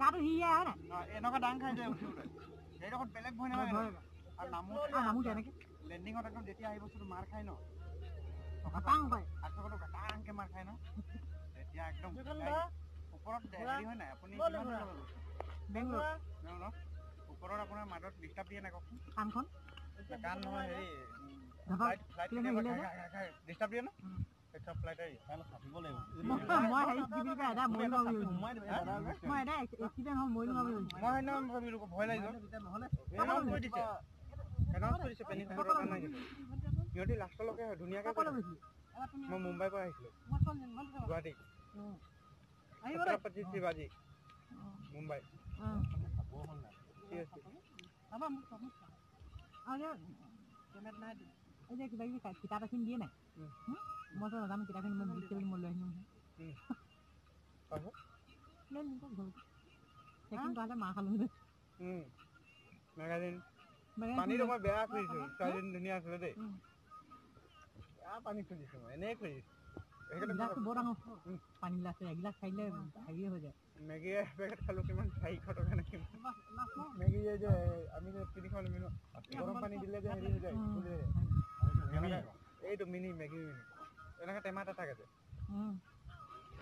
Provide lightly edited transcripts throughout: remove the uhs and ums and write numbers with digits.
গাটো হিয়া হয় না এনেকুৱা ডাং খাই যায় উঠিবলৈ সেইডোখৰত বেলেগ ভয় নালাগে আৰু নামো তেনেকে লেণ্ডিঙত একদম যেতিয়া আহি বস্তুটো মাৰ খাই ন গাটাং পায় আঠকটো গাটাংকে মাৰ খাই ন তেতিয়া একদম ওপৰত হেৰি হয় নাই আপুনি কিমান দূৰ যাব গৈছে বেংগলোৰ ওপৰত আপোনাৰ মাজত ডিষ্টাৰ্ব দিয়ে নাই কওকচোন কাণখন গান নহয় হেৰি ডিষ্টাৰ্ব দিয়ে ন চব ফ্লাইটে থাকিব লাগিব মই হেৰি কি বুলি কয় এটা মৰি লওঁ বুলি মই এটা এক্সিডেণ্ট হ'ল মৰি লওঁ বুলি মই সেইদিনা ভাবিলোঁ ভয় লাগিল নহ'লে এনাউন্স কৰি দিছে এনাউন্স কৰিছে পেনিক কৰিব দৰকাৰ নাই সিহঁতি লাষ্টলৈকে ধুনীয়াকৈ মই মুম্বাইৰ পৰা আহিছিলোঁ গুৱাহাটী ছত্ৰপতি শিৱাজী মুম্বাই কিবা কিবি কিতাপ এখন দিয়ে নাই মইতো নাজানো কিতাপখিনি মই দিছে বুলি মই লৈ আহিম সেইখিনি তহঁতে মাৰ খালো মেগাজিন পানীটো মই বেয়া খুজিছোঁ ছোৱালীজনী ধুনীয়া আছিলে দেই বেয়া পানী খুজিছোঁ মই এনেই খুজিছোঁ বৰ ডাঙৰ পানী গিলাচ এগিলাচ খাইলে হেৰি হৈ যায় মেগী পেকেট খালোঁ কিমান 400 টকা নে কিমান মেগী যে আমি যে 300 নিমিনো গৰম পানী দিলে যে হেৰি হৈ যায় এইটো মিনি মেগী মিনি এনেকৈ টেমা এটা থাকে যে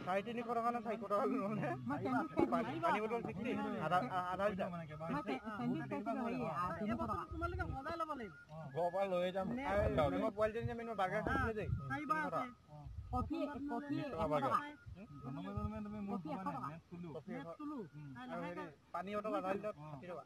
350 টকা নে 400 টকা ল'লে পানী বটল 60 আধা লিটাৰ ঘৰৰ পৰা লৈ যাম মই পোৱালিজনী যে মই বাৰ্গাৰ খাইছিলোঁ যে কফি পানী অটো আধা লিটাৰ 60 টকা